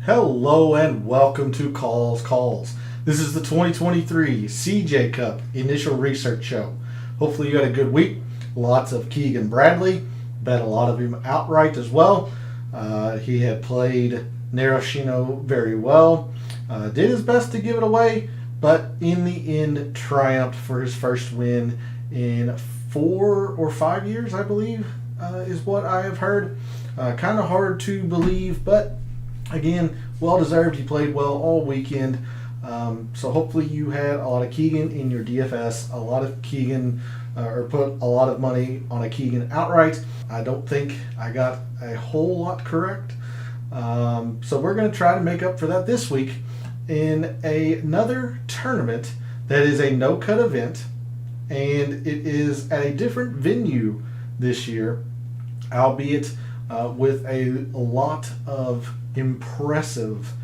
Hello and welcome to Calls. This is the 2023 CJ Cup Initial Research Show. Hopefully you had a good week. Lots of Keegan Bradley. Bet a lot of him outright as well. He had played Narashino very well. Did his best to give it away, but in the end triumphed for his first win in 4 or 5 years, I believe, is what I have heard. Kind of hard to believe, but again, well deserved. He played well all weekend. So hopefully you had a lot of Keegan in your DFS, a lot of Keegan, or put a lot of money on a Keegan outright. I don't think I got a whole lot correct. So we're going to try to make up for that this week in another tournament that is a no-cut event, and it is at a different venue this year, albeit with a lot of impressive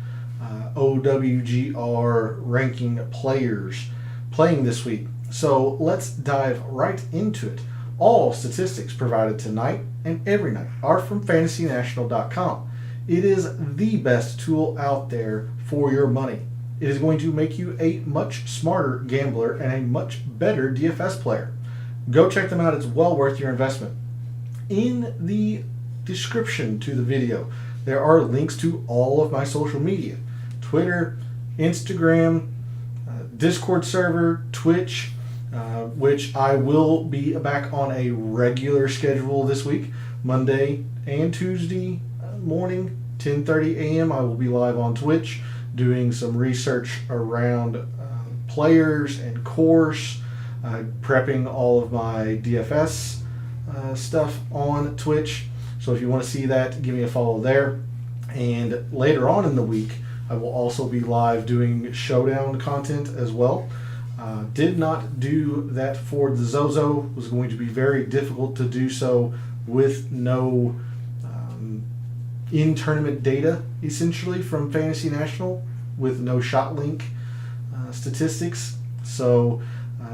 OWGR ranking players playing this week. So let's dive right into it. All statistics provided tonight and every night are from FantasyNational.com. It is the best tool out there for your money. It is going to make you a much smarter gambler and a much better DFS player. Go check them out. It's well worth your investment. In the description to the video, there are links to all of my social media: Twitter, Instagram, Discord server, Twitch, which I will be back on a regular schedule this week, Monday and Tuesday morning, 10:30 a.m. I will be live on Twitch doing some research around players and course, prepping all of my DFS stuff on Twitch. So if you want to see that, give me a follow there. And later on in the week, I will also be live doing showdown content as well. Did not do that for the Zozo. It was going to be very difficult to do so with no in-tournament data, essentially, from Fantasy National, with no shot link statistics. So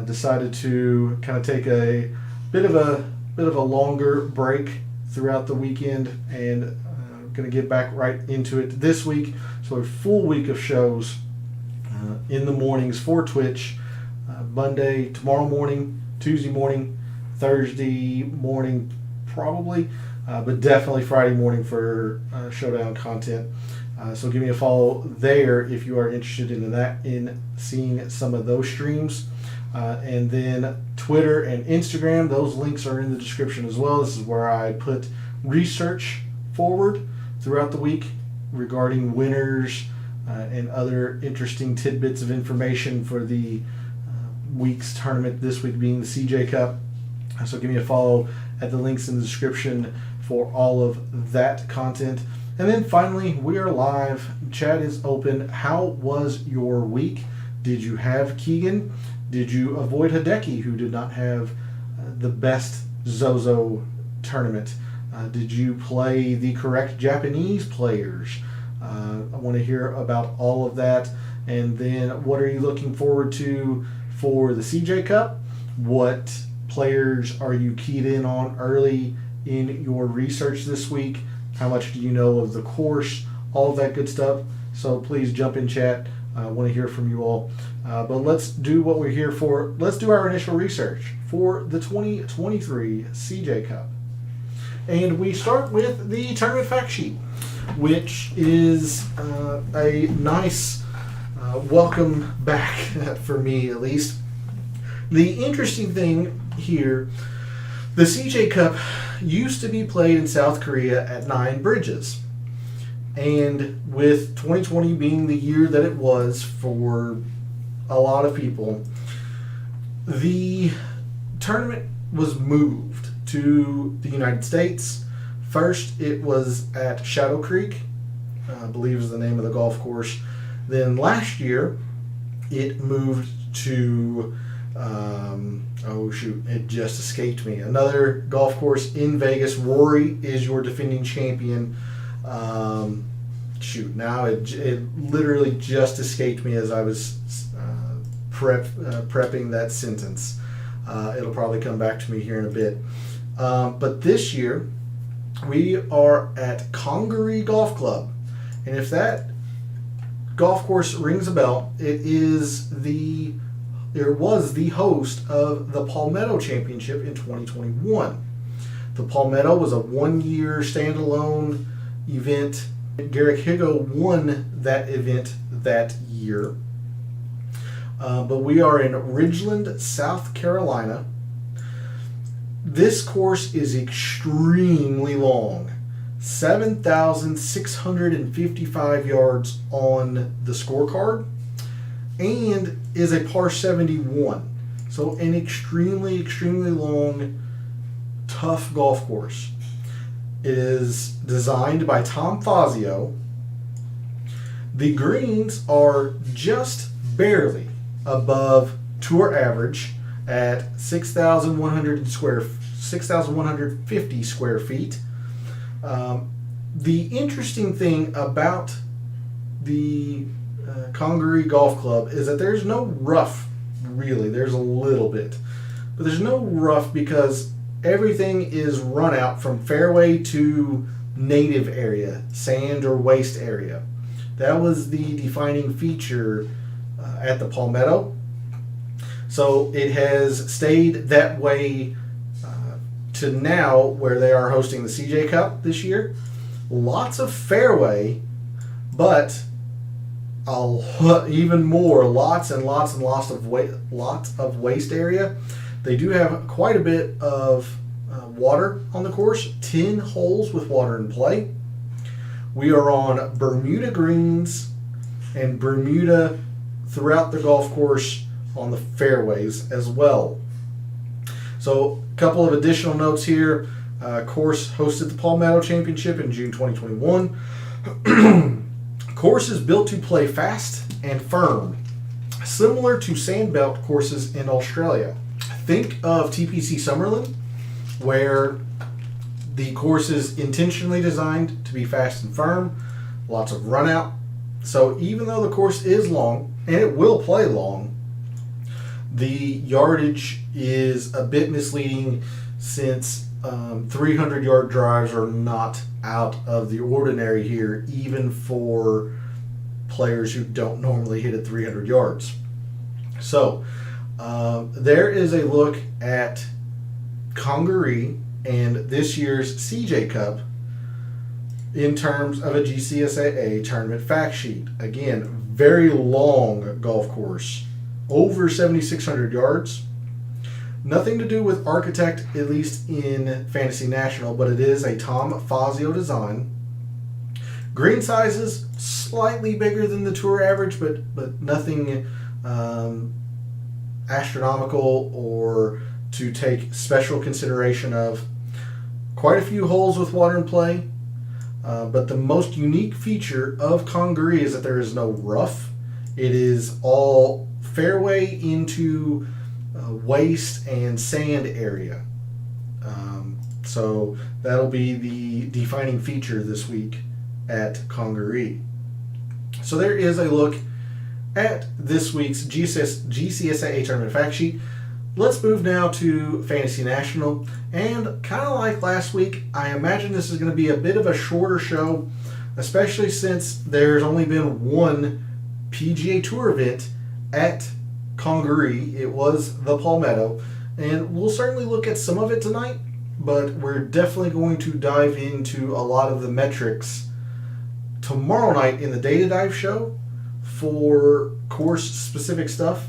decided to kind of take a bit of a longer break throughout the weekend, and going to get back right into it this week. So a full week of shows in the mornings for Twitch, Monday, tomorrow morning, Tuesday morning, Thursday morning probably, but definitely Friday morning for showdown content. So give me a follow there if you are interested in that, in seeing some of those streams. And then Twitter and Instagram, those links are in the description as well. This is where I put research forward throughout the week regarding winners and other interesting tidbits of information for the week's tournament, this week being the CJ Cup. So give me a follow at the links in the description for all of that content. And then finally, we are live. Chat is open. How was your week? Did you have Keegan? Did you avoid Hideki, who did not have the best Zozo tournament? Did you play the correct Japanese players? I want to hear about all of that. And then what are you looking forward to for the CJ Cup? What players are you keyed in on early in your research this week? How much do you know of the course? All of that good stuff. So please jump in chat. I want to hear from you all. But let's do what we're here for. Let's do our initial research for the 2023 CJ Cup. And we start with the tournament fact sheet, which is a nice welcome back for me, at least. The interesting thing here, the CJ Cup used to be played in South Korea at 9 bridges. And with 2020 being the year that it was for a lot of people, the tournament was moved to the United States. First, it was at Shadow Creek, I believe is the name of the golf course. Then last year, it moved to, it just escaped me. Another golf course in Vegas. Rory is your defending champion. Now it literally just escaped me as I was prepping that sentence. It'll probably come back to me here in a bit. But this year, we are at Congaree Golf Club. And if that golf course rings a bell. It was the host of the Palmetto Championship in 2021. The Palmetto was a one-year standalone event. Garrick Higo won that event that year. But we are in Ridgeland, South Carolina. This course is extremely long. 7,655 yards on the scorecard, and is a par 71. So an extremely, extremely long, tough golf course. It is designed by Tom Fazio. The greens are just barely above tour average at 6,150 square feet. The interesting thing about the Congaree Golf Club is that there's no rough, really. There's a little bit. But there's no rough because everything is run out from fairway to native area, sand or waste area. That was the defining feature at the Palmetto. So it has stayed that way to now, where they are hosting the CJ Cup this year. Lots of fairway, but even more, lots of waste area. They do have quite a bit of water on the course, 10 holes with water in play. We are on Bermuda greens and Bermuda throughout the golf course on the fairways as well. So a couple of additional notes here. Course hosted the Palmetto Championship in June 2021. Course is built to play fast and firm, similar to sandbelt courses in Australia. Think of TPC Summerlin, where the course is intentionally designed to be fast and firm, lots of run out. So even though the course is long, and it will play long, the yardage is a bit misleading since 300-yard drives are not out of the ordinary here, even for players who don't normally hit at 300 yards. So there is a look at Congaree and this year's CJ Cup in terms of a GCSAA tournament fact sheet. Again, very long golf course, over 7,600 yards. Nothing to do with Architect, at least in Fantasy National, but it is a Tom Fazio design. Green sizes slightly bigger than the tour average, but nothing astronomical or to take special consideration of. Quite a few holes with water in play, but the most unique feature of Congaree is that there is no rough. It is all fairway into waste and sand area. So that'll be the defining feature this week at Congaree. So there is a look at this week's GCSAA tournament fact sheet. Let's move now to Fantasy National. And kind of like last week, I imagine this is going to be a bit of a shorter show, especially since there's only been one PGA Tour event at Congaree. It was the Palmetto. And we'll certainly look at some of it tonight, but we're definitely going to dive into a lot of the metrics tomorrow night in the Data Dive show for course-specific stuff.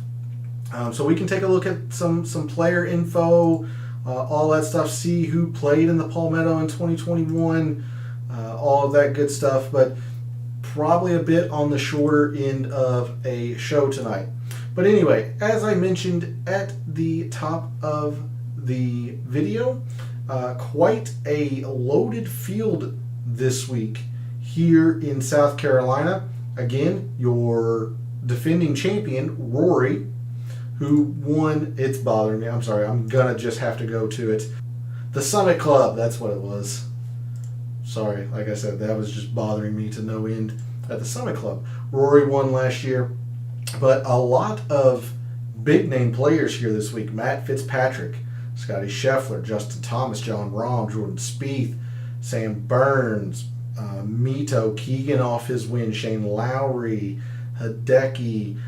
So we can take a look at some player info, all that stuff, see who played in the Palmetto in 2021, all of that good stuff, but probably a bit on the shorter end of a show tonight. But anyway, as I mentioned at the top of the video, quite a loaded field this week here in South Carolina. Again, your defending champion, Rory, who won. It's bothering me. I'm sorry. I'm going to just have to go to it. The Summit Club. That's what it was. Sorry. Like I said, that was just bothering me to no end at the Summit Club. Rory won last year. But a lot of big-name players here this week. Matt Fitzpatrick, Scotty Scheffler, Justin Thomas, John Rahm, Jordan Spieth, Sam Burns, Mito, Keegan off his win, Shane Lowry, Hideki,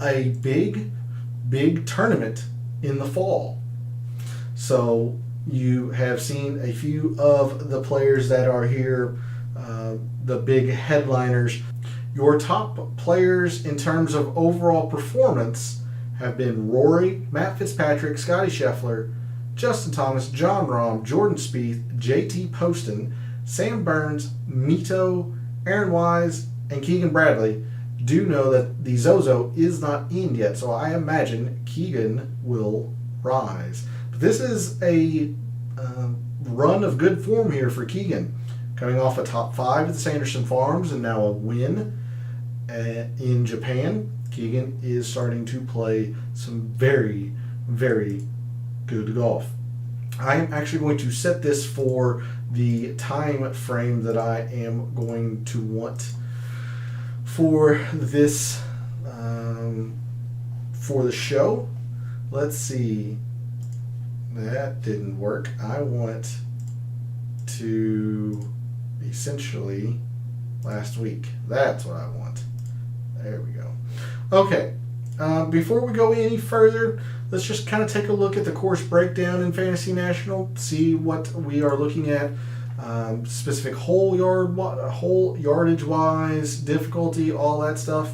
a big tournament in the fall. So you have seen a few of the players that are here, the big headliners. Your top players in terms of overall performance have been Rory, Matt Fitzpatrick, Scotty Scheffler, Justin Thomas, John Rahm, Jordan Spieth, JT Poston, Sam Burns, Mito, Aaron Wise, and Keegan Bradley. Do know that the Zozo is not in yet, so I imagine Keegan will rise. But this is a run of good form here for Keegan, coming off a top 5 at the Sanderson Farms and now a win in Japan. Keegan is starting to play some very, very good golf. I am actually going to set this for the time frame that I am going to want for this for the show. Let's see. That didn't work. I want to essentially last week. That's what I want. There we go. Okay. Before we go any further, let's just kind of take a look at the course breakdown in Fantasy National, see what we are looking at, specific hole yardage wise, difficulty, all that stuff.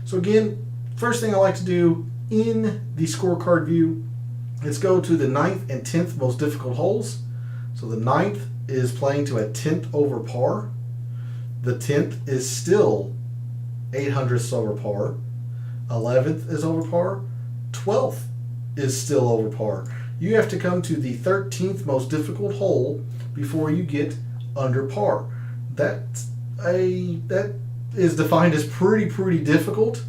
So again, first thing I like to do in the scorecard view, let's go to the 9th and 10th most difficult holes. So the 9th is playing to a 10th over par. The 10th is still 800ths over par. 11th is over par. 12th is still over par. You have to come to the 13th most difficult hole before you get under par. That is defined as pretty difficult.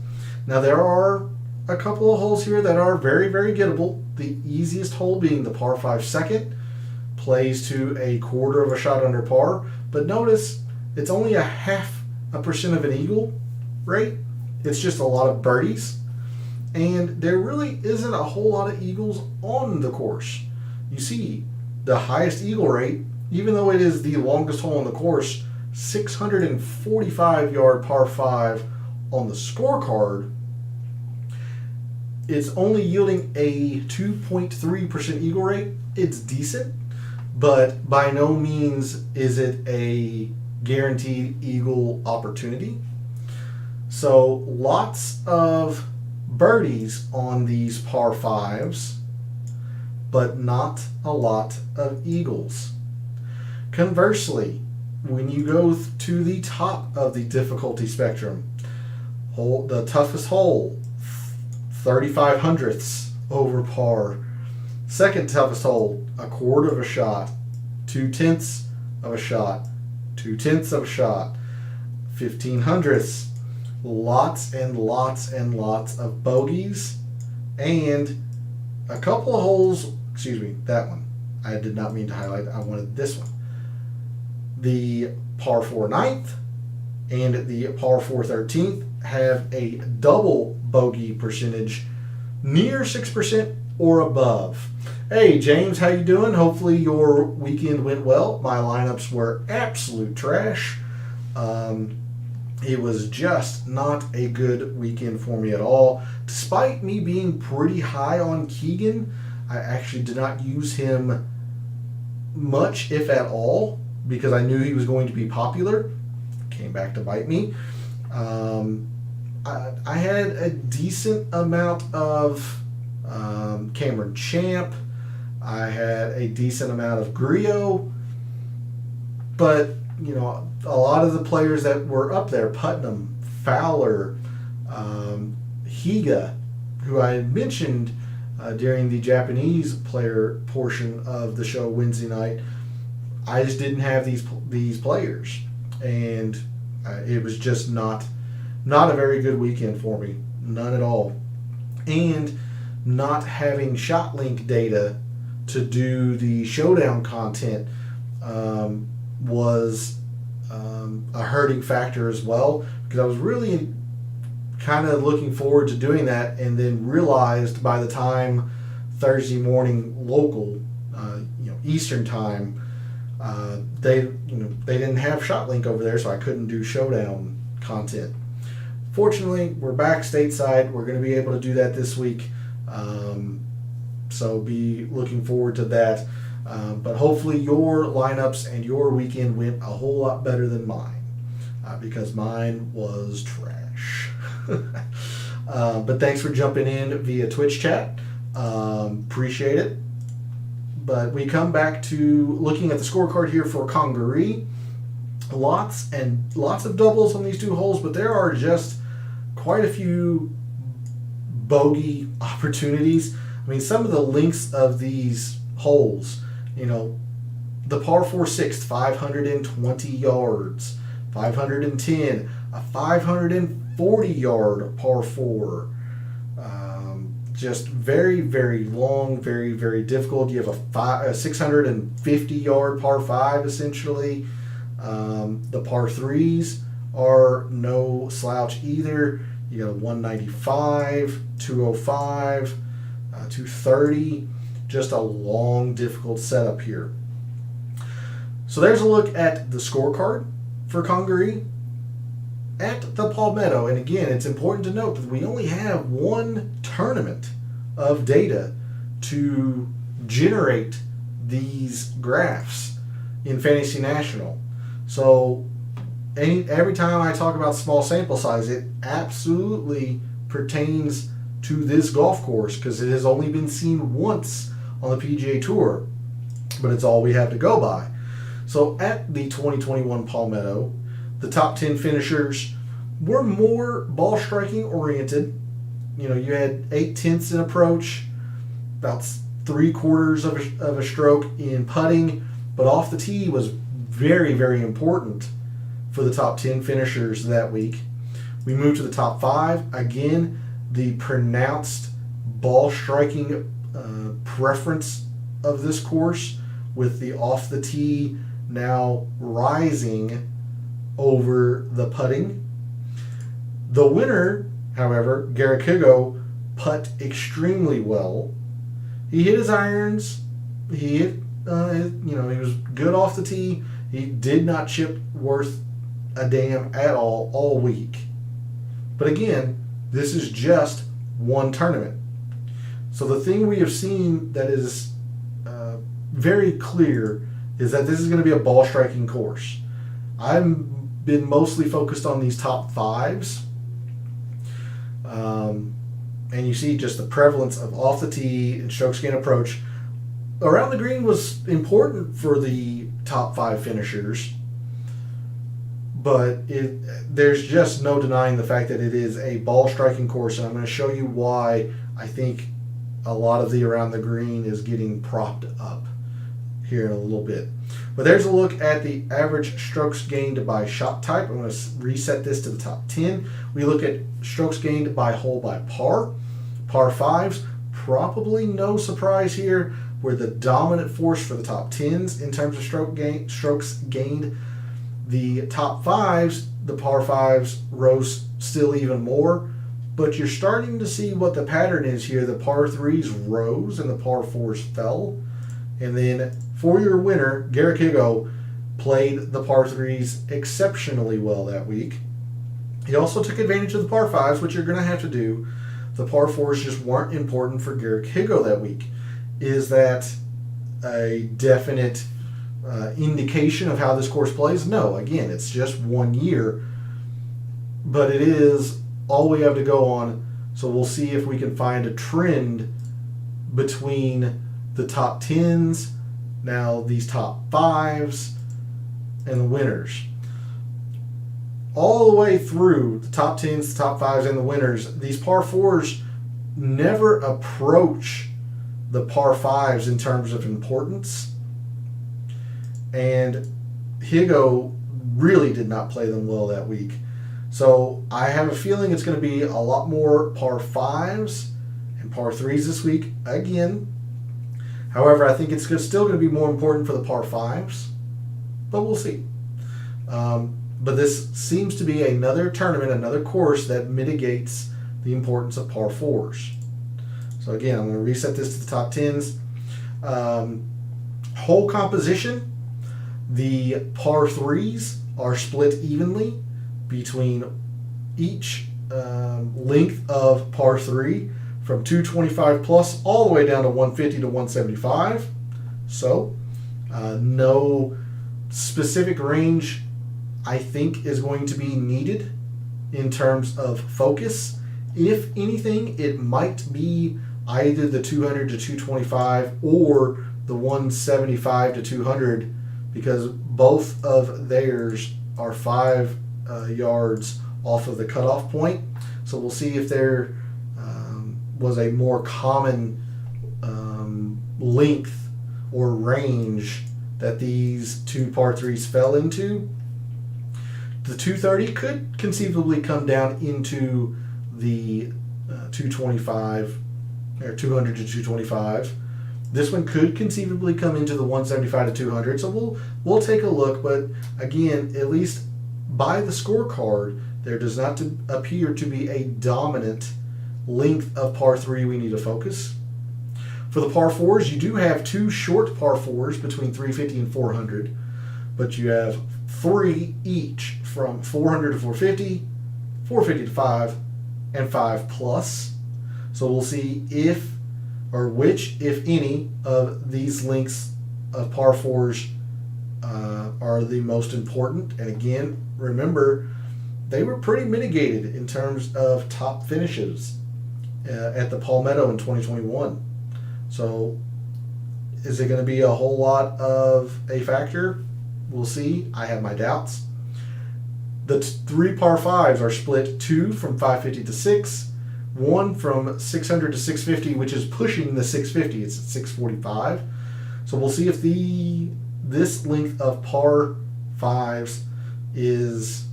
Now there are a couple of holes here that are very gettable. The easiest hole being the par 5 second, plays to a quarter of a shot under par. But notice it's only a 0.5% of an eagle rate. It's just a lot of birdies. And there really isn't a whole lot of eagles on the course. You see, the highest eagle rate, even though it is the longest hole on the course, 645 yard par 5 on the scorecard, it's only yielding a 2.3% eagle rate. It's decent, but by no means is it a guaranteed eagle opportunity. So lots of birdies on these par 5s, but not a lot of eagles. Conversely, when you go to the top of the difficulty spectrum, the toughest hole, 3,500ths over par. Second toughest hole, a quarter of a shot. 2/10ths of a shot. 2/10ths of a shot. 1,500ths. Lots and lots of bogeys. And a couple of holes, that one. I did not mean to highlight, I wanted this one. The par 4 9th and the par 4 13th have a double bogey percentage near 6% or above. Hey James, how you doing? Hopefully your weekend went well. My lineups were absolute trash. It was just not a good weekend for me at all. Despite me being pretty high on Keegan, I actually did not use him much, if at all, because I knew he was going to be popular. Came back to bite me. I had a decent amount of Cameron Champ. I had a decent amount of Griot. But, a lot of the players that were up there, Putnam, Fowler, Higa, who I had mentioned during the Japanese player portion of the show Wednesday night, I just didn't have these players. And it was just not a very good weekend for me. None at all. And not having ShotLink data to do the showdown content was a hurting factor as well, because I was really kind of looking forward to doing that, and then realized by the time Thursday morning local, Eastern time, they didn't have ShotLink over there, so I couldn't do showdown content. Fortunately, we're back stateside. We're going to be able to do that this week. So be looking forward to that. But hopefully your lineups and your weekend went a whole lot better than mine, because mine was trash. But thanks for jumping in via Twitch chat. Appreciate it. But we come back to looking at the scorecard here for Congaree. Lots of doubles on these two holes, but there are just quite a few bogey opportunities. I mean, some of the lengths of these holes, the par 4 sixth, 520 yards, 510, a 540-yard par 4. Just very, very long, very, very difficult. You have a 650-yard par 5, essentially. The par 3s are no slouch either. You got a 195, 205, 230. Just a long, difficult setup here. So there's a look at the scorecard for Congaree at the Palmetto. And again, it's important to note that we only have one tournament of data to generate these graphs in Fantasy National. So every time I talk about small sample size, it absolutely pertains to this golf course because it has only been seen once on the PGA Tour, but it's all we have to go by. So at the 2021 Palmetto, the top 10 finishers were more ball striking oriented. You had 8/10 in approach, about 3/4 of a stroke in putting, but off the tee was very, very important for the top 10 finishers that week. We moved to the top 5. Again, the pronounced ball striking preference of this course, with the off the tee now rising over the putting. The winner, however, Garrick Higo, putt extremely well. He hit his irons. He hit, he was good off the tee. He did not chip worth a damn at all week. But again, this is just one tournament. So the thing we have seen that is very clear is that this is going to be a ball striking course. I've been mostly focused on these top 5s. And you see just the prevalence of off the tee and strokes gained approach. Around the green was important for the top 5 finishers, but there's just no denying the fact that it is a ball striking course, and I'm going to show you why I think a lot of the around the green is getting propped up here in a little bit. But there's a look at the average strokes gained by shot type. I'm going to reset this to the top 10. We look at strokes gained by hole by par. Par 5s, probably no surprise here, were the dominant force for the top 10s in terms of strokes gained. The top 5s, the par 5s, rose still even more. But you're starting to see what the pattern is here. The par 3s rose and the par 4s fell. And then for your winner, Garrick Higo played the par 3s exceptionally well that week. He also took advantage of the par 5s, which you're going to have to do. The par 4s just weren't important for Garrick Higo that week. Is that a definite indication of how this course plays? No. Again, it's just 1 year. But it is all we have to go on. So we'll see if we can find a trend between the top 10s, now these top 5s, and the winners. All the way through the top 10s, the top 5s, and the winners, these par 4s never approach the par 5s in terms of importance. And Higo really did not play them well that week. So I have a feeling it's going to be a lot more par 5s and par 3s this week again. However, I think it's still going to be more important for the par 5s, but we'll see. But this seems to be another tournament, another course that mitigates the importance of par 4s. So again, I'm going to reset this to the top 10s. Hole composition, the par 3s are split evenly between each length of par 3 from 225 plus all the way down to 150 to 175. So no specific range I think is going to be needed in terms of focus. If anything, it might be either the 200 to 225 or the 175 to 200, because both of theirs are 5 yards off of the cutoff point. So we'll see if there was a more common length or range that these two par 3s fell into. The 230 could conceivably come down into the 225 or 200 to 225. This one could conceivably come into the 175 to 200. So we'll take a look, but again, at least by the scorecard, there does not appear to be a dominant length of par 3 we need to focus. For the par 4s, you do have 2 short par 4s between 350 and 400, but you have 3 each from 400 to 450, 450 to 5, and 5 plus. So we'll see if or which, if any, of these lengths of par 4s are the most important. And again, remember, they were pretty mitigated in terms of top finishes at the Palmetto in 2021. So is it going to be a whole lot of a factor? We'll see. I have my doubts. The 3 par 5s are split 2 from 550 to 6, 1 from 600 to 650, which is pushing the 650. It's at 645. So we'll see if this length of par 5s is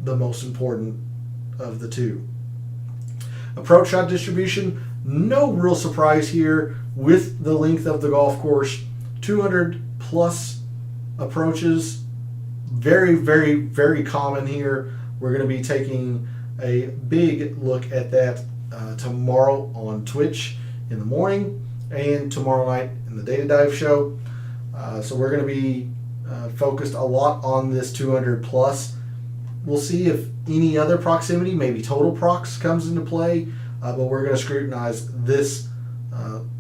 the most important of the 2. Approach shot distribution, no real surprise here with the length of the golf course. 200 plus approaches, very, very, very common here. We're going to be taking a big look at that tomorrow on Twitch in the morning and tomorrow night in the Data Dive show. So we're going to be focused a lot on this 200 plus. We'll see if any other proximity, maybe total prox, comes into play, but we're going to scrutinize this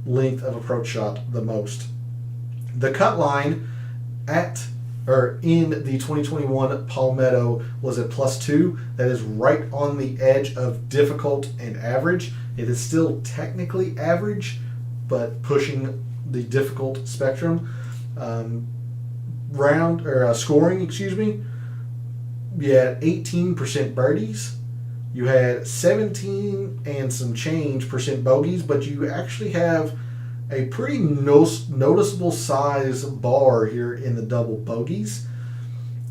length of approach shot the most. The cut line in the 2021 Palmetto was at +2. That is right on the edge of difficult and average. It is still technically average, but pushing the difficult spectrum. Scoring, you had 18% birdies. You had 17 and some change percent bogeys, but you actually have a pretty noticeable size bar here in the double bogeys.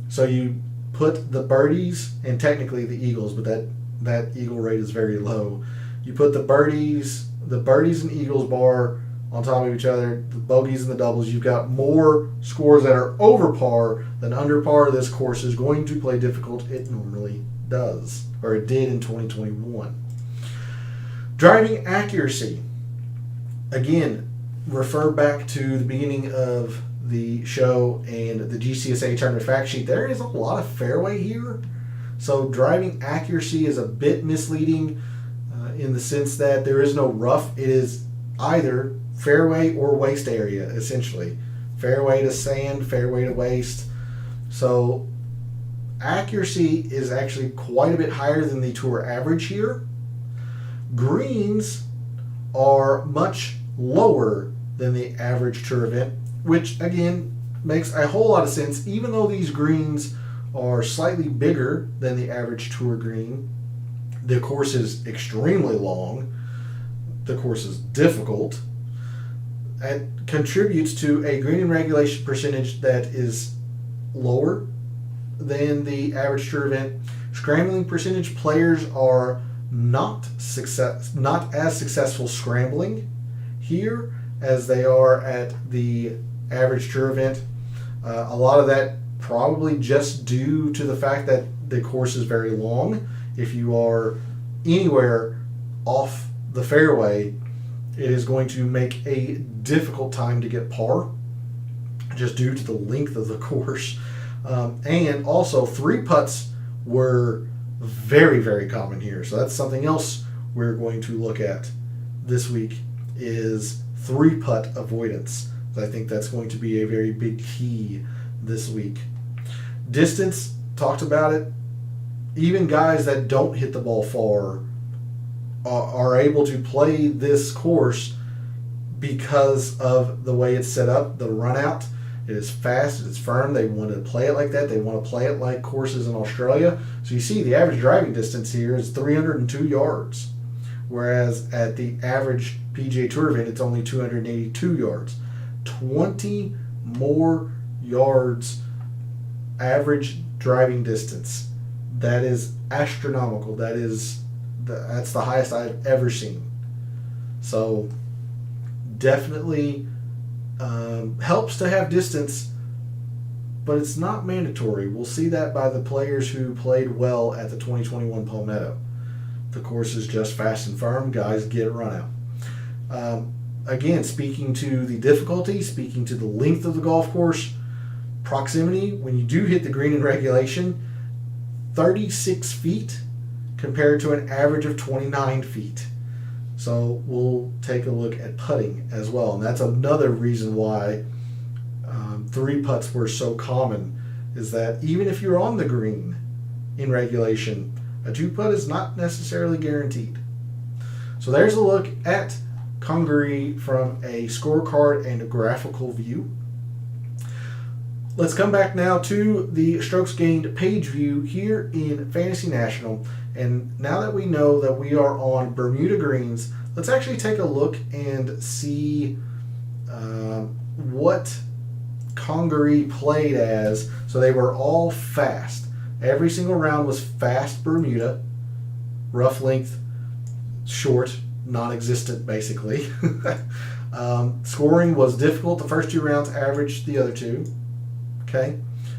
So you put the birdies and technically the eagles, but that eagle rate is very low. You put the birdies and eagles bar on top of each other, the bogeys and the doubles. You've got more scores that are over par than under par. This course is going to play difficult. It normally does, or it did in 2021. Driving accuracy. Again, refer back to the beginning of the show and the GCSA tournament fact sheet. There is a lot of fairway here. So driving accuracy is a bit misleading in the sense that there is no rough. It is either fairway or waste area, essentially. Fairway to sand, fairway to waste. So accuracy is actually quite a bit higher than the tour average here. Greens are much lower than the average tour event, which again makes a whole lot of sense. Even though these greens are slightly bigger than the average tour green, the course is extremely long. The course is difficult. It contributes to a green in regulation percentage that is lower than the average tour event. Scrambling percentage, players are not as successful scrambling here as they are at the average tour event. A lot of that probably just due to the fact that the course is very long. If you are anywhere off the fairway, it is going to make a difficult time to get par just due to the length of the course. And also 3 putts were very, very common here. So that's something else we're going to look at this week is 3-putt avoidance. I think that's going to be a very big key this week. Distance, talked about it. Even guys that don't hit the ball far are able to play this course because of the way it's set up, the run out. It is fast, it is firm. They want to play it like that. They want to play it like courses in Australia. So you see the average driving distance here is 302 yards, whereas at the average PGA Tour event, it's only 282 yards. 20 more yards average driving distance. That is astronomical. That's the highest I've ever seen. So definitely helps to have distance, but it's not mandatory. We'll see that by the players who played well at the 2021 Palmetto. The course is just fast and firm. Guys get run out. Again, speaking to the difficulty, speaking to the length of the golf course, proximity, when you do hit the green in regulation, 36 feet compared to an average of 29 feet. So we'll take a look at putting as well. And that's another reason why 3-putts were so common, is that even if you're on the green in regulation, a 2-putt is not necessarily guaranteed. So there's a look at Congaree from a scorecard and a graphical view. Let's come back now to the strokes gained page view here in Fantasy National. And now that we know that we are on Bermuda greens, let's actually take a look and see what Congaree played as. So they were all fast. Every single round was fast Bermuda, rough length, short, non-existent basically. Scoring was difficult. The first 2 rounds averaged the other 2. Okay,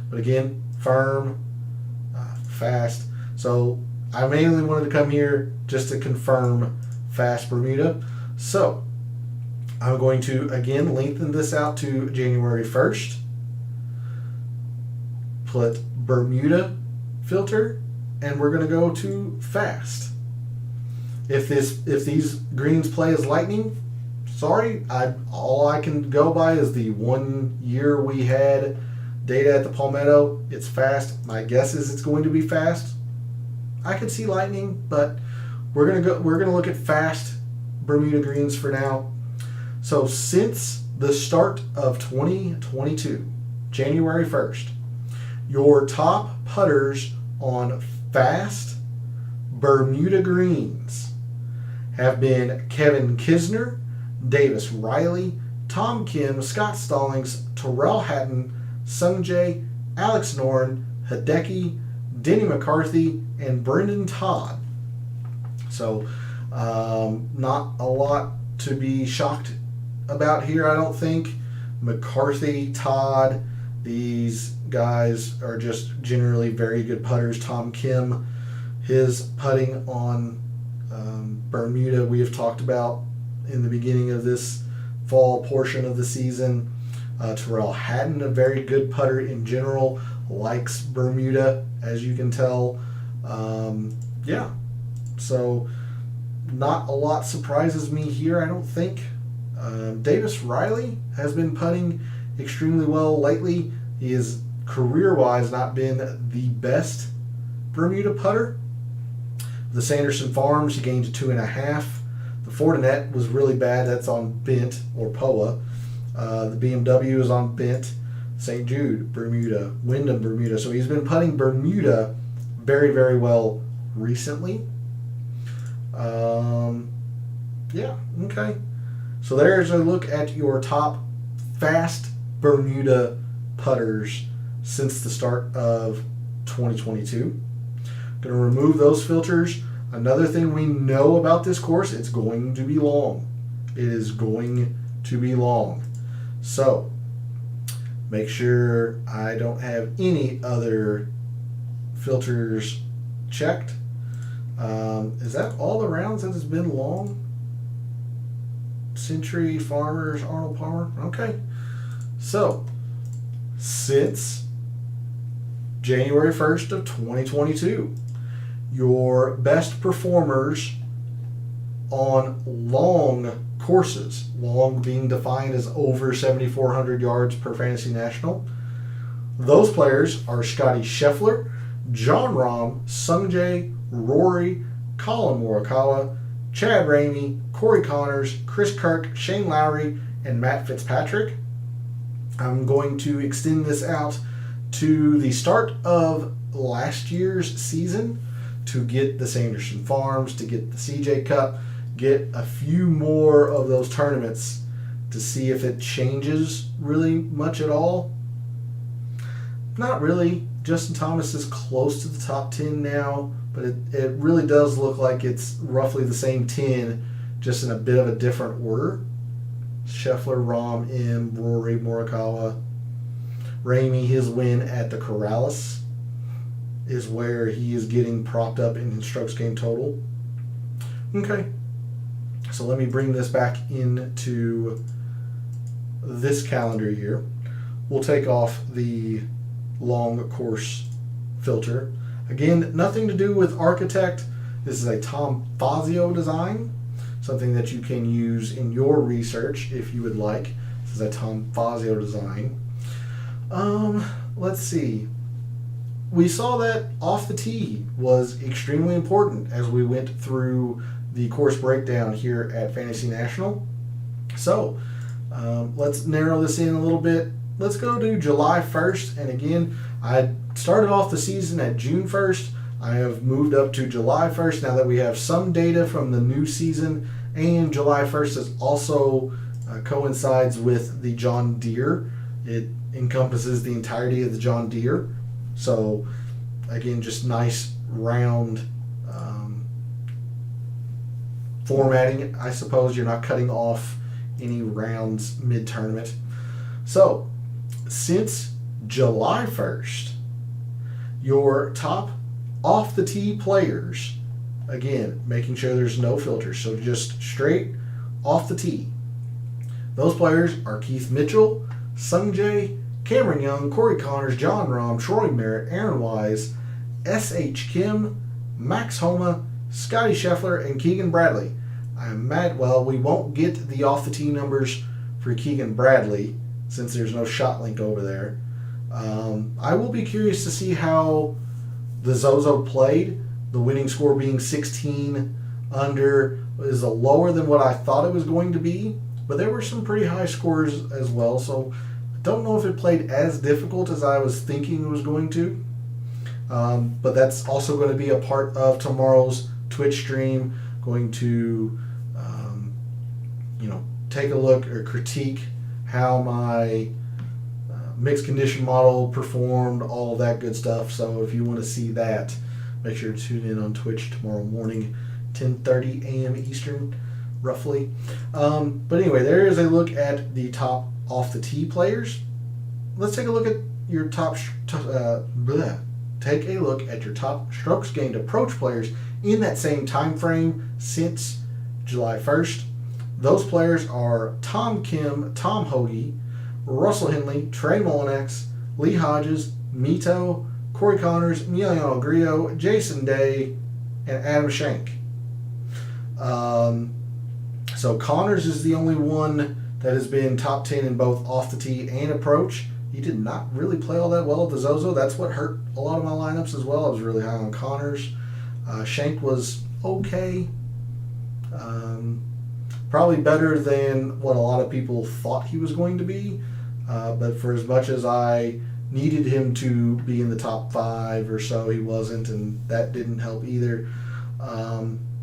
but again, firm, fast. So I mainly wanted to come here just to confirm fast Bermuda. So I'm going to again lengthen this out to January 1st. Put Bermuda filter, and we're going to go to fast. If these greens play as lightning, sorry, all I can go by is the 1 year we had data at the Palmetto. It's fast. My guess is it's going to be fast. I could see lightning, but we're gonna look at fast Bermuda greens for now. So since the start of 2022, January 1st, your top putters on fast Bermuda greens have been Kevin Kisner, Davis Riley, Tom Kim, Scott Stallings, Terrell Hatton, Sungjae, Alex Noren, Hideki, Denny McCarthy, and Brendan Todd. So not a lot to be shocked about here, I don't think. McCarthy, Todd, these guys are just generally very good putters. Tom Kim, his putting on Bermuda we have talked about in the beginning of this fall portion of the season. Terrell Hatton, a very good putter in general, likes Bermuda, as you can tell. Yeah, so not a lot surprises me here, I don't think. Davis Riley has been putting extremely well lately. He has career-wise not been the best Bermuda putter. The Sanderson Farms, he gained 2.5. The Fortinet was really bad. That's on bent or POA. The BMW is on bent. St. Jude, Bermuda. Wyndham, Bermuda. So he's been putting Bermuda very, very well recently. Yeah, okay. So there's a look at your top fast Bermuda putters since the start of 2022. Going to remove those filters. Another thing we know about this course, it's going to be long. It is going to be long. So make sure I don't have any other filters checked. Is that all the rounds that has been long? Century, Farmers, Arnold Palmer. Okay. So since January 1st of 2022, your best performers on long courses, long being defined as over 7,400 yards per Fantasy National. Those players are Scotty Scheffler, Jon Rahm, Sungjae, Rory, Colin Morikawa, Chad Ramey, Corey Connors, Chris Kirk, Shane Lowry, and Matt Fitzpatrick. I'm going to extend this out to the start of last year's season to get the Sanderson Farms, to get the CJ Cup, get a few more of those tournaments to see if it changes really much at all. Not really. Justin Thomas is close to the top 10 now, but it really does look like it's roughly the same 10, just in a bit of a different order. Scheffler, Rahm, M, Rory, Morikawa. Ramey, his win at the Corrales is where he is getting propped up in his strokes gained total. Okay, so let me bring this back into this calendar year. We'll take off the long course filter. Again, nothing to do with Architect. This is a Tom Fazio design, something that you can use in your research if you would like. This is a Tom Fazio design. Let's see. We saw that off the tee was extremely important as we went through the course breakdown here at Fantasy National. So let's narrow this in a little bit. Let's go to July 1st. And again, I started off the season at June 1st. I have moved up to July 1st now that we have some data from the new season. And July 1st is also coincides with the John Deere. It encompasses the entirety of the John Deere. So again, just nice round formatting. I suppose you're not cutting off any rounds mid-tournament. So since July 1st, your top off the tee players, again, making sure there's no filters, so just straight off the tee. Those players are Keith Mitchell, Sungjae, Cameron Young, Corey Connors, Jon Rahm, Troy Merritt, Aaron Wise, S.H. Kim, Max Homa, Scotty Scheffler, and Keegan Bradley. I'm mad. Well, we won't get the off the tee numbers for Keegan Bradley since there's no shot link over there. I will be curious to see how the Zozo played. The winning score being 16 under is lower than what I thought it was going to be, but there were some pretty high scores as well. So I don't know if it played as difficult as I was thinking it was going to. But that's also going to be a part of tomorrow's Twitch stream. Going to, take a look or critique how my mixed condition model performed, all that good stuff. So if you want to see that, make sure to tune in on Twitch tomorrow morning, 10:30 a.m. Eastern, roughly. But anyway, there is a look at the top off the tee players. Let's take a look at your top take a look at your top strokes gained approach players in that same time frame since July 1st. Those players are Tom Kim, Tom Hoagie, Russell Henley, Trey Mullinax, Lee Hodges, Mito, Corey Connors, Emiliano Grillo, Jason Day, and Adam Schenk. So Connors is the only one that has been top 10 in both off the tee and approach. He did not really play all that well at the Zozo. That's what hurt a lot of my lineups as well. I was really high on Connors. Schenk was okay. Probably better than what a lot of people thought he was going to be. But for as much as I needed him to be in the top 5 or so, he wasn't, and that didn't help either.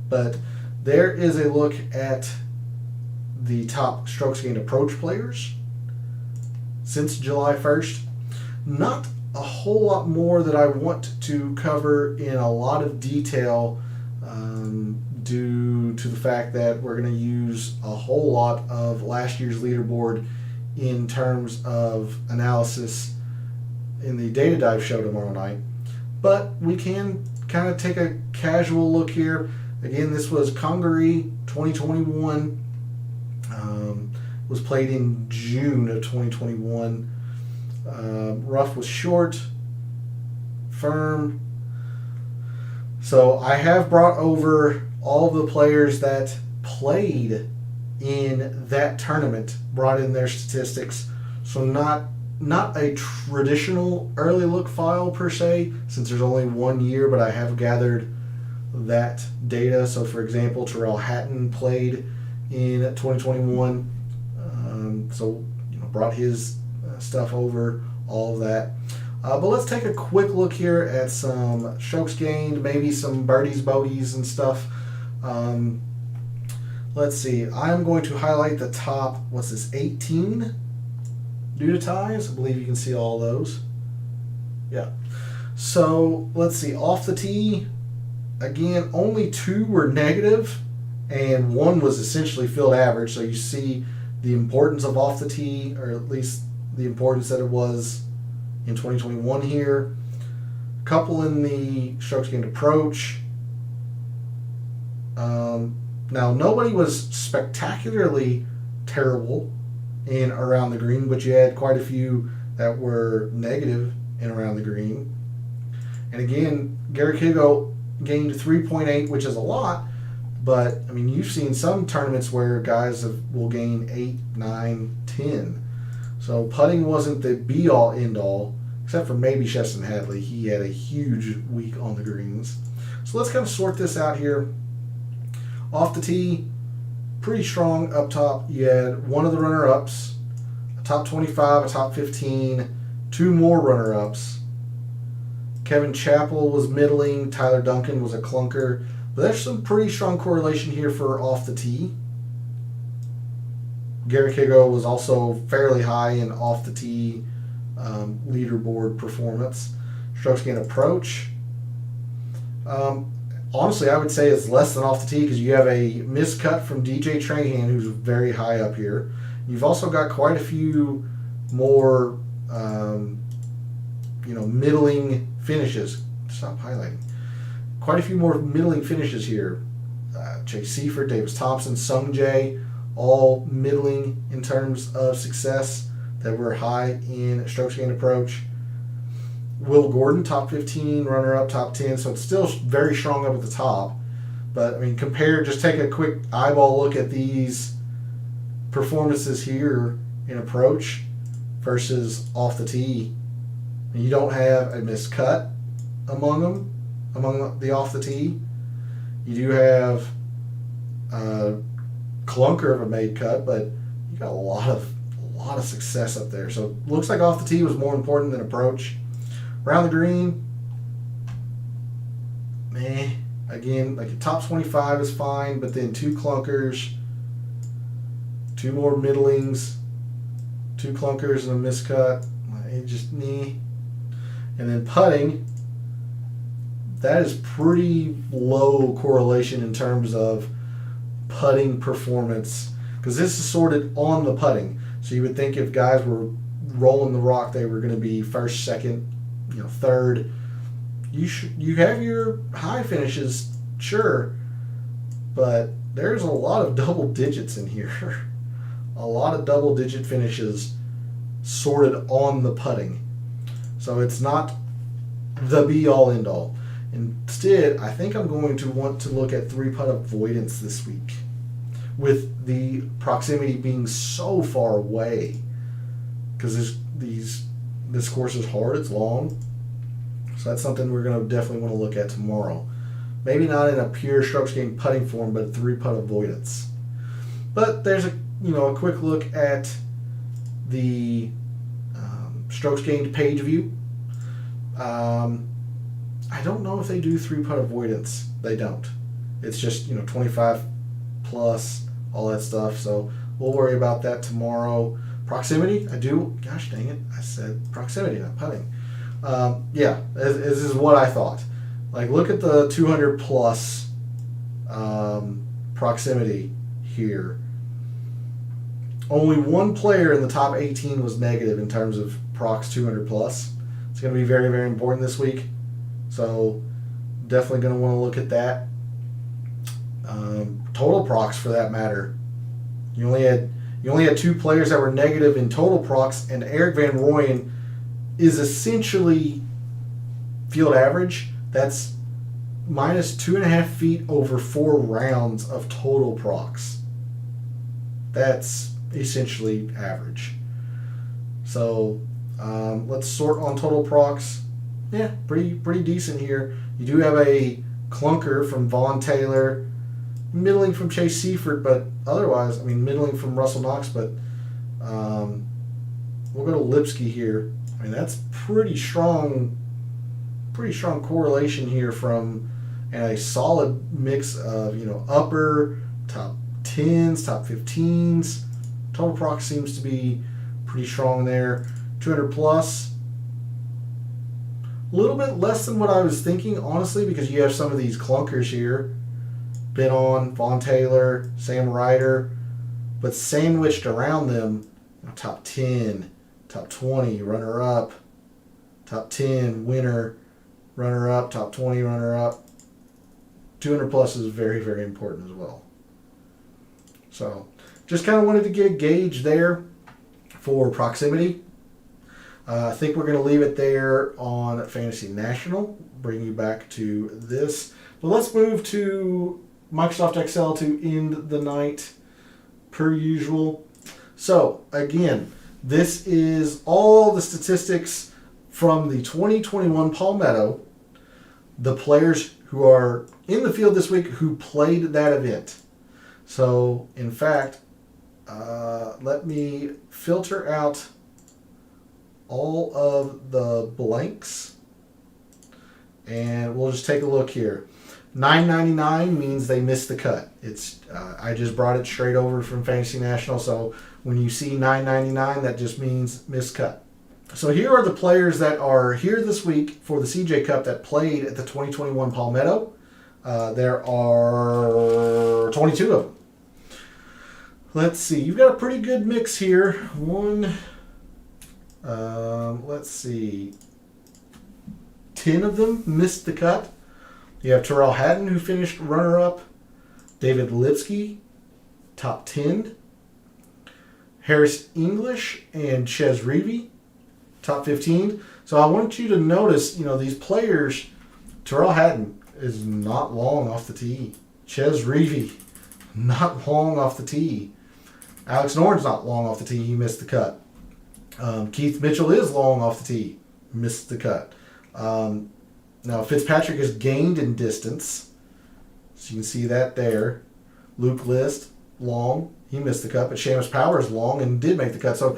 But there is a look at the top strokes gained approach players since July 1st. Not a whole lot more that I want to cover in a lot of detail due to the fact that we're going to use a whole lot of last year's leaderboard in terms of analysis in the Data Dive show tomorrow night. But we can kind of take a casual look here. Again, this was Congaree 2021. Was played in June of 2021. Rough was short, firm. So I have brought over all of the players that played in that tournament, brought in their statistics. So not a traditional early look file per se, since there's only 1 year, but I have gathered that data. So for example, Terrell Hatton played in 2021. So brought his stuff over, all of that. But let's take a quick look here at some strokes gained, maybe some birdies, bogeys, and stuff. Let's see. I'm going to highlight the top, 18 due to ties. I believe you can see all those. Yeah. So let's see. Off the tee, again, only 2 were negative, and 1 was essentially field average. So you see the importance of off the tee, or at least the importance that it was in 2021 here. A couple in the strokes gained approach. Now, nobody was spectacularly terrible in around the green, but you had quite a few that were negative in around the green. And again, Gary Kigo gained 3.8, which is a lot, but I mean, you've seen some tournaments where guys will gain 8, 9, 10. So putting wasn't the be-all, end-all, except for maybe Cheston Hadley. He had a huge week on the greens. So let's kind of sort this out here. Off the tee, pretty strong up top. You had one of the runner-ups, a top 25, a top 15, 2 more runner-ups. Kevin Chappell was middling. Tyler Duncan was a clunker. But there's some pretty strong correlation here for off the tee. Gary Kigo was also fairly high in off the tee leaderboard performance. Strokes gained approach. Honestly, I would say it's less than off the tee because you have a miscut from DJ Trahan, who's very high up here. You've also got quite a few more, middling finishes. Stop highlighting. Quite a few more middling finishes here. Chase Seifert, Davis Thompson, Sung Jae, all middling in terms of success that were high in strokes gained approach. Will Gordon, top 15, runner-up, top 10, so it's still very strong up at the top. But, I mean, just take a quick eyeball look at these performances here in approach versus off the tee. And you don't have a missed cut among them, among the off the tee. You do have a clunker of a made cut, but you got a lot of success up there. So it looks like off the tee was more important than approach. Around the green, again, like a top 25 is fine, but then 2 clunkers, 2 more middlings, 2 clunkers and a miscut. And then putting, that is pretty low correlation in terms of putting performance, because this is sorted on the putting. So you would think if guys were rolling the rock, they were going to be first, second, third. You have your high finishes, sure, but there's a lot of double digits in here. A lot of double digit finishes sorted on the putting. So it's not the be all end all. Instead, I think I'm going to want to look at 3-putt avoidance this week, with the proximity being so far away, because this course is hard, it's long. So that's something we're going to definitely want to look at tomorrow. Maybe not in a pure strokes gained putting form, but 3-putt avoidance. But there's a quick look at the strokes gained page view. I don't know if they do 3-putt avoidance. They don't. It's just 25 plus, all that stuff. So we'll worry about that tomorrow. Proximity, I do. Gosh dang it, I said proximity, not putting. This is what I thought. Like, look at the 200 plus proximity here. Only 1 player in the top 18 was negative in terms of prox 200 plus. It's going to be very, very important this week. So definitely going to want to look at that. Total prox, for that matter. You only had 2 players that were negative in total prox, and Eric Van Rooyen is essentially field average. That's minus 2.5 feet over 4 rounds of total procs. That's essentially average. So let's sort on total procs. Yeah, pretty decent here. You do have a clunker from Vaughn Taylor, middling from Chase Seifert, but otherwise, I mean, middling from Russell Knox, but we'll go to Lipsky here. I mean, that's pretty strong correlation here from, and a solid mix of, upper, top 10s, top 15s. Total proc seems to be pretty strong there. 200 plus. A little bit less than what I was thinking, honestly, because you have some of these clunkers here. Been on Vaughn Taylor, Sam Ryder, but sandwiched around them, top 10, top 20, runner-up, top 10, winner, runner-up, top 20, runner-up. 200 plus is very, very important as well. So just kind of wanted to get a gauge there for proximity. I think we're going to leave it there on Fantasy National, bring you back to this. But let's move to Microsoft Excel to end the night per usual. So again, this is all the statistics from the 2021 Palmetto, the players who are in the field this week who played that event. So in fact, let me filter out all of the blanks and we'll just take a look here. $9.99 means they missed the cut. It's I just brought it straight over from Fantasy National, so when you see $9.99, that just means miscut. So here are the players that are here this week for the CJ Cup that played at the 2021 Palmetto. There are 22 of them. Let's see. You've got a pretty good mix here. Let's see. 10 of them missed the cut. You have Terrell Hatton, who finished runner-up. David Lipsky, top 10. Harris English and Ches Reavie, top 15. So I want you to notice, these players. Terrell Hatton is not long off the tee. Ches Reavie, not long off the tee. Alex Noren's not long off the tee. He missed the cut. Keith Mitchell is long off the tee. Missed the cut. Now, Fitzpatrick has gained in distance. So you can see that there. Luke List, long. He missed the cut. But Seamus Power is long and did make the cut. So,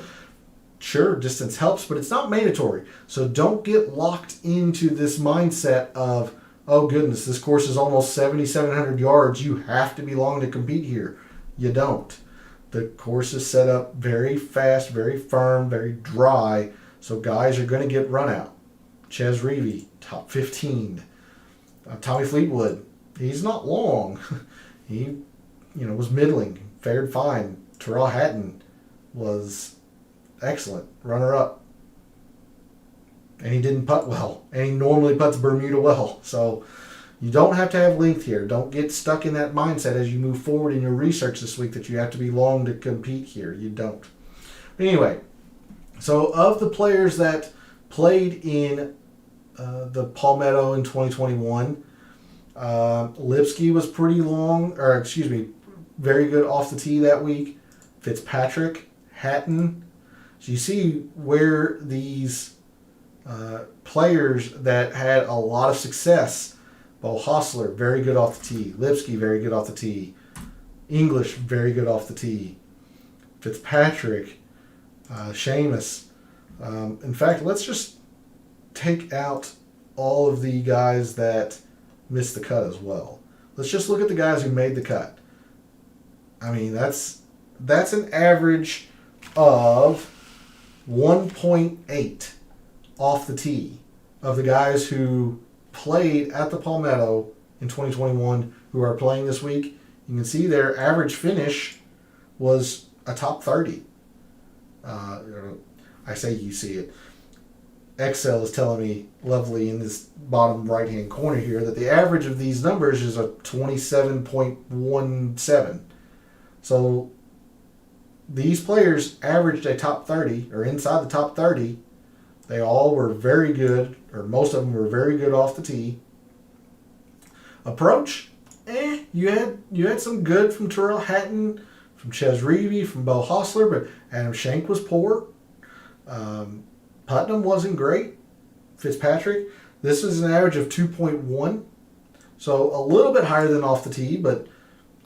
sure, distance helps, but it's not mandatory. So don't get locked into this mindset of, oh, goodness, this course is almost 7,700 yards. You have to be long to compete here. You don't. The course is set up very fast, very firm, very dry. So guys are going to get run out. Ches Reavie, top 15. Tommy Fleetwood, he's not long. He, was middling, fared fine. Terrell Hatton was excellent, runner-up. And he didn't putt well. And he normally putts Bermuda well. So you don't have to have length here. Don't get stuck in that mindset as you move forward in your research this week that you have to be long to compete here. You don't. Anyway, so of the players that played in the Palmetto in 2021, Lipsky was pretty long, very good off the tee that week. Fitzpatrick, Hatton. So you see where these players that had a lot of success. Bo Hostler, very good off the tee. Lipsky, very good off the tee. English, very good off the tee. Fitzpatrick, Seamus. In fact, let's just take out all of the guys that missed the cut as well. Let's just look at the guys who made the cut. I mean, that's an average of 1.8 off the tee of the guys who played at the Palmetto in 2021 who are playing this week. You can see their average finish was a top 30. I say you see it. Excel is telling me lovely in this bottom right-hand corner here that the average of these numbers is a 27.17. So these players averaged a top 30 or inside the top 30. They all were very good, or most of them were very good off the tee. Approach, you had some good from Tyrrell Hatton, from Ches Reavie, from Bo Hostler, but Adam Schenk was poor. Putnam wasn't great. Fitzpatrick, this is an average of 2.1, so a little bit higher than off the tee, but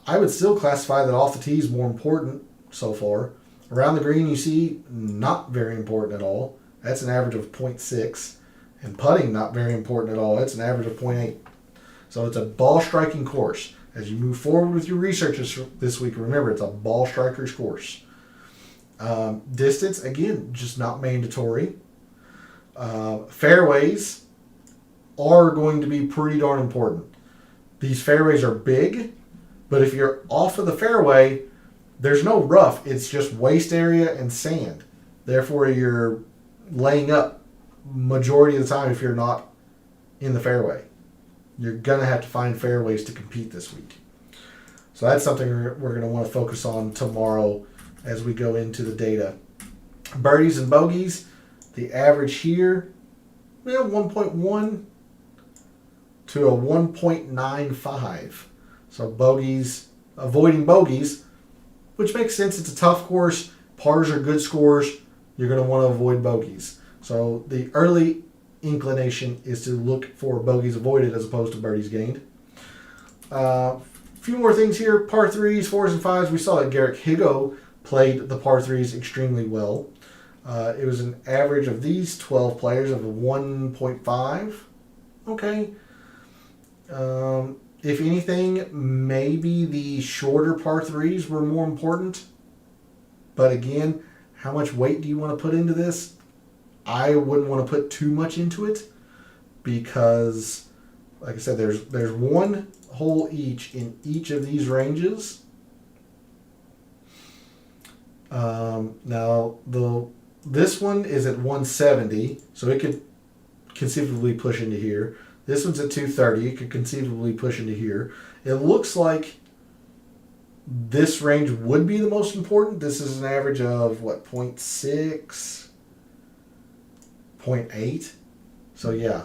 I would still classify that off the tee is more important so far. Around the green, you see, not very important at all. That's an average of 0.6. And putting, not very important at all. It's an average of 0.8. So it's a ball striking course. As you move forward with your research this week, remember, it's a ball striker's course. Distance, again, just not mandatory. Fairways are going to be pretty darn important. These fairways are big, but if you're off of the fairway, there's no rough. It's just waste area and sand. Therefore, you're laying up majority of the time if you're not in the fairway. You're going to have to find fairways to compete this week. So that's something we're going to want to focus on tomorrow as we go into the data. Birdies and bogeys, the average here, 1.1 to a 1.95. So bogeys, avoiding bogeys, which makes sense. It's a tough course. Pars are good scores. You're going to want to avoid bogeys. So the early inclination is to look for bogeys avoided as opposed to birdies gained. A few more things here. Par 3s, 4s, and 5s. We saw that Garrick Higo played the par 3s extremely well. It was an average of these 12 players of a 1.5. Okay. If anything, maybe the shorter par 3s were more important. But again, how much weight do you want to put into this? I wouldn't want to put too much into it because, like I said, there's one hole each in each of these ranges. Now, this one is at 170, so it could conceivably push into here. This one's at 230. It could conceivably push into here. It looks like this range would be the most important. This is an average of, 0.6? 0.8. So yeah,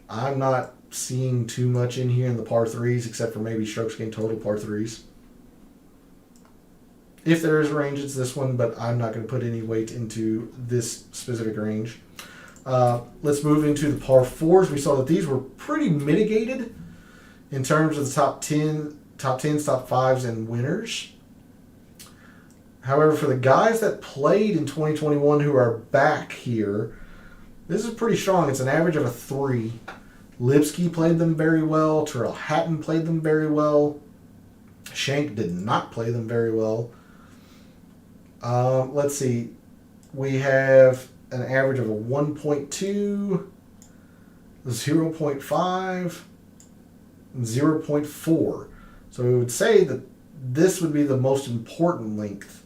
I'm not seeing too much in here in the par 3s except for maybe strokes gained total par 3s. If there is a range, it's this one, but I'm not going to put any weight into this specific range. Let's move into the par 4s. We saw that these were pretty mitigated in terms of the top 10s, top 5s, and winners. However, for the guys that played in 2021 who are back here, this is pretty strong. It's an average of a 3. Lipsky played them very well. Tyrrell Hatton played them very well. Schenk did not play them very well. Let's see. We have an average of a 1.2, 0.5, and 0.4. So we would say that this would be the most important length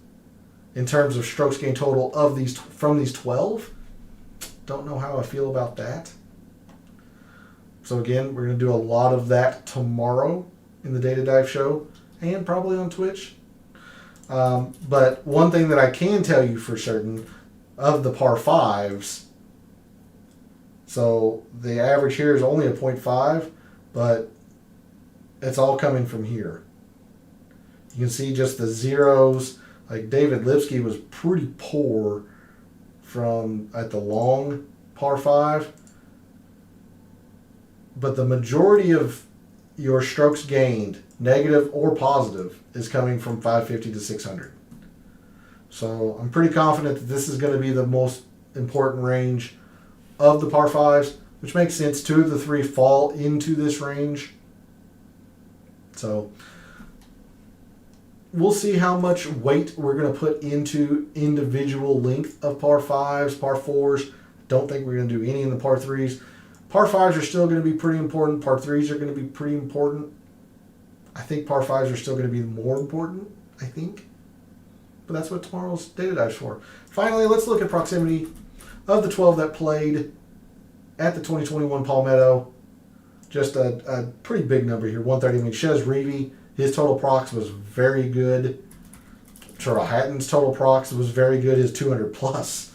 in terms of strokes gained total of these from these 12. Don't know how I feel about that. So again, we're going to do a lot of that tomorrow in the Data Dive show and probably on Twitch. But one thing that I can tell you for certain, of the par 5s, so the average here is only a 0.5, but it's all coming from here. You can see just the zeros. Like David Lipsky was pretty poor at the long par 5. But the majority of your strokes gained, negative or positive, is coming from 550 to 600. So I'm pretty confident that this is going to be the most important range of the par 5s, which makes sense. 2 of the 3 fall into this range. So we'll see how much weight we're going to put into individual length of par 5s, par 4s. Don't think we're going to do any in the par 3s. Par 5s are still going to be pretty important. Par 3s are going to be pretty important. I think par 5s are still going to be more important, I think. But that's what tomorrow's Data Dive's for. Finally, let's look at proximity of the 12 that played at the 2021 Palmetto. Just a pretty big number here, 130. I mean, Ches Reavie, his total prox was very good. Tyrrell Hatton's total prox was very good. His 200 plus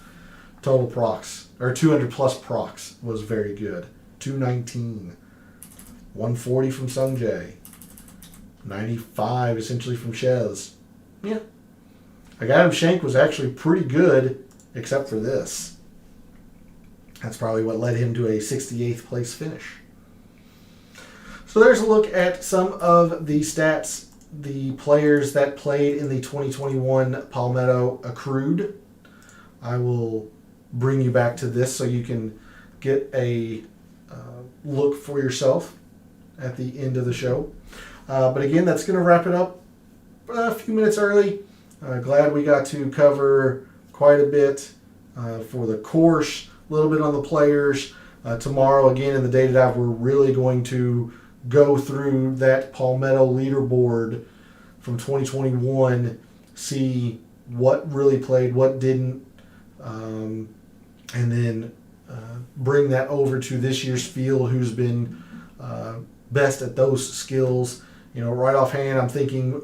total prox, or 200 plus prox was very good. 219. 140 from Sung Jae. 95 essentially from Shez. Yeah. Like Adam Schenk was actually pretty good, except for this. That's probably what led him to a 68th place finish. So there's a look at some of the stats, the players that played in the 2021 Palmetto accrued. I will bring you back to this so you can get a look for yourself at the end of the show. But again, that's going to wrap it up a few minutes early. Glad we got to cover quite a bit for the course, a little bit on the players. Tomorrow, again, in the data dive, we're really going to go through that Palmetto leaderboard from 2021, see what really played, what didn't, and then bring that over to this year's field, who's been best at those skills. You know, right offhand, I'm thinking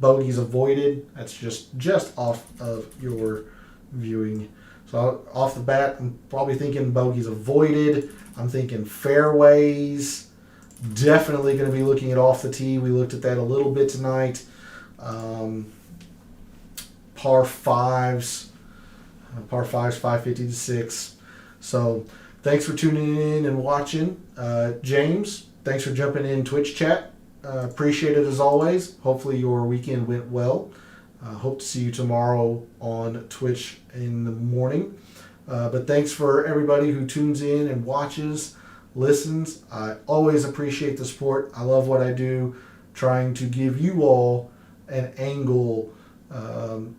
bogeys avoided. That's just off of your viewing. So off the bat, I'm probably thinking bogeys avoided. I'm thinking fairways. Definitely going to be looking at off the tee. We looked at that a little bit tonight. Par fives, 550 to 6. So thanks for tuning in and watching. James, thanks for jumping in Twitch chat. Appreciate it as always. Hopefully your weekend went well. Hope to see you tomorrow on Twitch in the morning. But thanks for everybody who tunes in and watches, listens. I always appreciate the support. I love what I do, trying to give you all an angle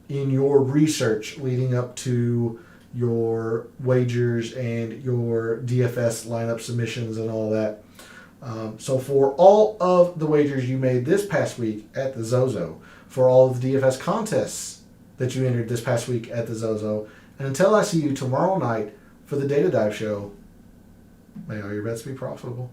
in your research leading up to your wagers and your DFS lineup submissions and all that. So for all of the wagers you made this past week at the Zozo, for all of the DFS contests that you entered this past week at the Zozo, and until I see you tomorrow night for the Data Dive show, may all your bets be profitable.